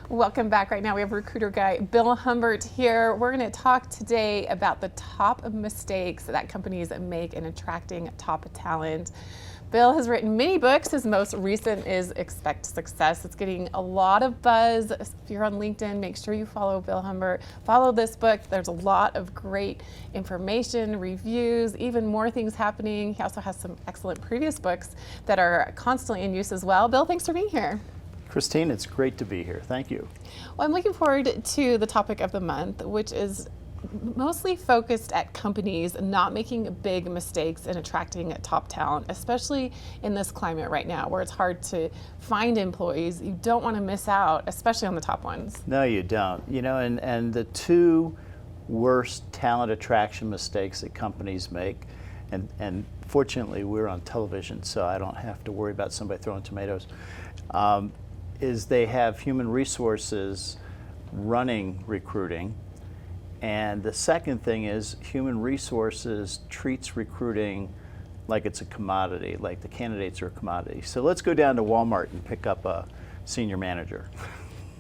Welcome back. Right now we have recruiter guy Bill Humbert here. We're going to talk today about the top mistakes that companies make in attracting top talent. Bill has written many books. His most recent is Expect Success. It's getting a lot of buzz. If you're on LinkedIn, make sure you follow Bill Humbert. Follow this book. There's a lot of great information, reviews, even more things happening. He also has some excellent previous books that are constantly in use as well. Bill, thanks for being here. Christine, it's great to be here. Thank you. Well, I'm looking forward to the topic of the month, which is mostly focused at companies not making big mistakes in attracting top talent, especially in this climate right now where it's hard to find employees. You don't want to miss out, especially on the top ones. No, you don't. You know, and the two worst talent attraction mistakes that companies make, and fortunately we're on television, so I don't have to worry about somebody throwing tomatoes, is they have human resources running recruiting. And the second thing is human resources treats recruiting like it's a commodity, like the candidates are a commodity. So let's go down to Walmart and pick up a senior manager.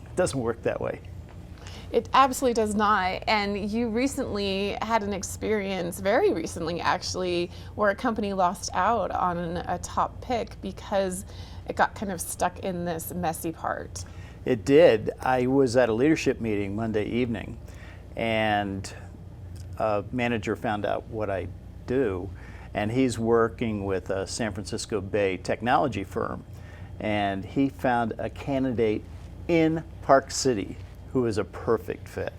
It doesn't work that way. It absolutely does not. And you recently had an experience, very recently actually, where a company lost out on a top pick because it got kind of stuck in this messy part. It did. I was at a leadership meeting Monday evening, and a manager found out what I do, and he's working with a San Francisco Bay technology firm, and he found a candidate in Park City who is a perfect fit.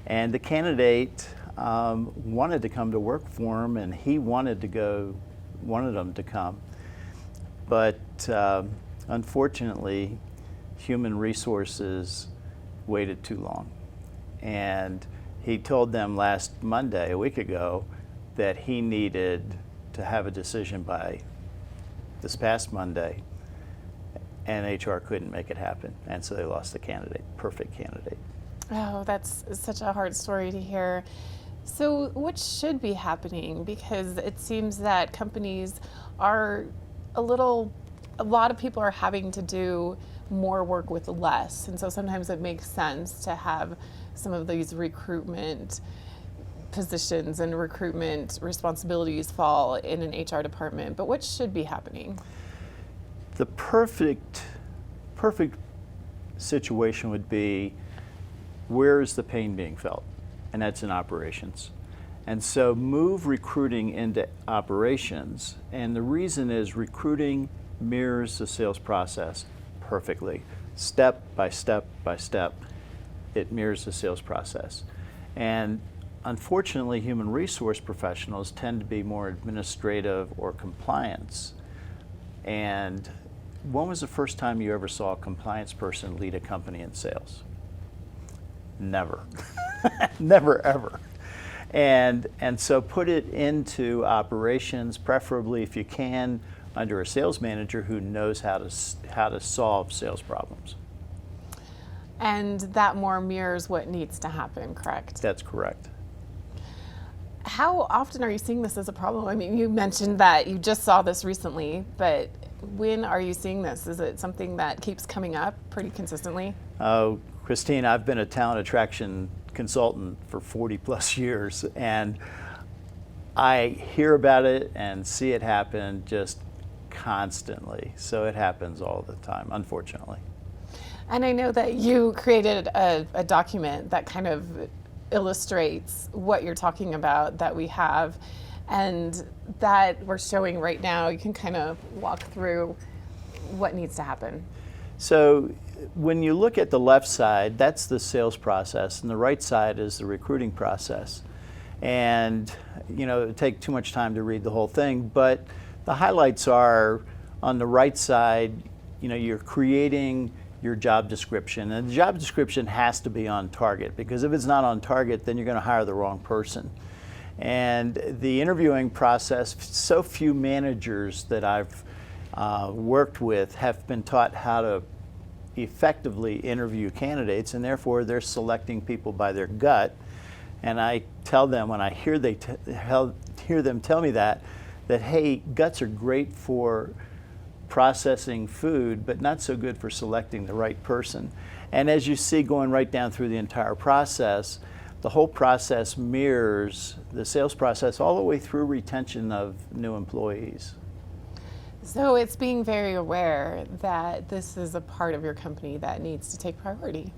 And the candidate wanted to come to work for him, and he wanted them to come. But unfortunately, human resources waited too long. And he told them last Monday, a week ago, that he needed to have a decision by this past Monday, and HR couldn't make it happen. And so they lost the candidate, perfect candidate. Oh, that's such a hard story to hear. So what should be happening? Because it seems that companies are a lot of people are having to do more work with less. And so sometimes it makes sense to have some of these recruitment positions and recruitment responsibilities fall in an HR department. But what should be happening? The perfect situation would be, where is the pain being felt? And that's in operations. And so move recruiting into operations. And the reason is recruiting mirrors the sales process perfectly. Step by step by step, it mirrors the sales process. And unfortunately, human resource professionals tend to be more administrative or compliance. And when was the first time you ever saw a compliance person lead a company in sales? Never. Never, ever. And so put it into operations, preferably if you can, under a sales manager who knows how to solve sales problems. And that more mirrors what needs to happen, correct? That's correct. How often are you seeing this as a problem? I mean, you mentioned that you just saw this recently, but when are you seeing this? Is it something that keeps coming up pretty consistently? Oh, Christine, I've been a talent attraction consultant for 40 plus years, and I hear about it and see it happen just constantly. So it happens all the time, unfortunately. And I know that you created a document that kind of illustrates what you're talking about that we have, and that we're showing right now. You can kind of walk through what needs to happen. So when you look at the left side, that's the sales process, and the right side is the recruiting process. And you know, it would take too much time to read the whole thing, but the highlights are on the right side. You know, you're creating your job description, and the job description has to be on target, because if it's not on target, then you're going to hire the wrong person. And the interviewing process, so few managers that I've worked with have been taught how to effectively interview candidates, and therefore they're selecting people by their gut. And I tell them, when I hear them tell me that hey, guts are great for processing food, but not so good for selecting the right person. And as you see going right down through the entire process, the whole process mirrors the sales process all the way through retention of new employees. So it's being very aware that this is a part of your company that needs to take priority.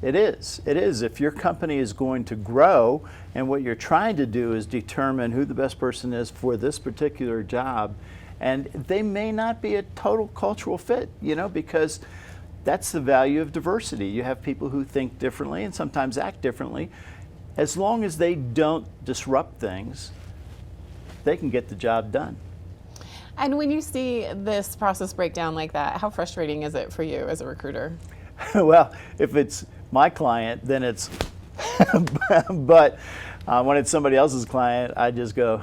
It is. It is. If your company is going to grow and what you're trying to do is determine who the best person is for this particular job, and they may not be a total cultural fit, because that's the value of diversity. You have people who think differently and sometimes act differently. As long as they don't disrupt things, they can get the job done. And when you see this process break down like that, how frustrating is it for you as a recruiter? Well, if it's my client, then it's, but when it's somebody else's client, I just go,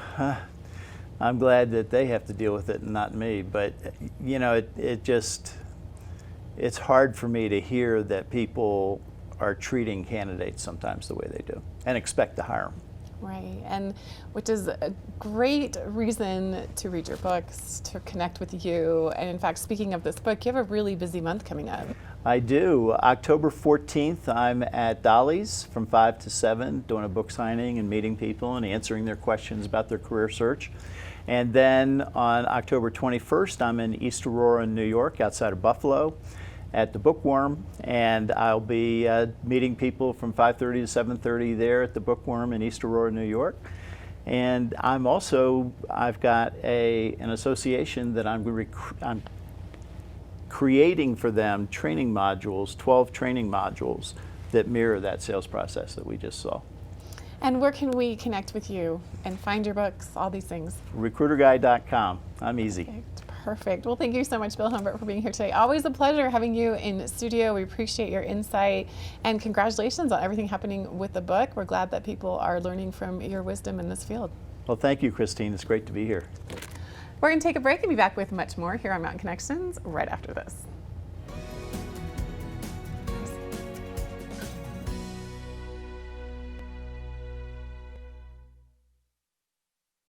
I'm glad that they have to deal with it and not me. But, it's hard for me to hear that people are treating candidates sometimes the way they do and expect to hire them. Right, and which is a great reason to read your books, to connect with you. And in fact, speaking of this book, you have a really busy month coming up. I do. October 14th, I'm at Dolly's from 5 to 7 doing a book signing and meeting people and answering their questions about their career search. And then on October 21st, I'm in East Aurora, New York, outside of Buffalo, at the Bookworm, and I'll be meeting people from 5:30 to 7:30 there at the Bookworm in East Aurora, New York. And I've got an association that I'm creating for them training modules, 12 training modules that mirror that sales process that we just saw. And where can we connect with you and find your books, all these things? Recruiterguy.com. I'm easy. Perfect. Well, thank you so much, Bill Humbert, for being here today. Always a pleasure having you in studio. We appreciate your insight, and congratulations on everything happening with the book. We're glad that people are learning from your wisdom in this field. Well, thank you, Christine. It's great to be here. We're going to take a break and be back with much more here on Mountain Connections right after this.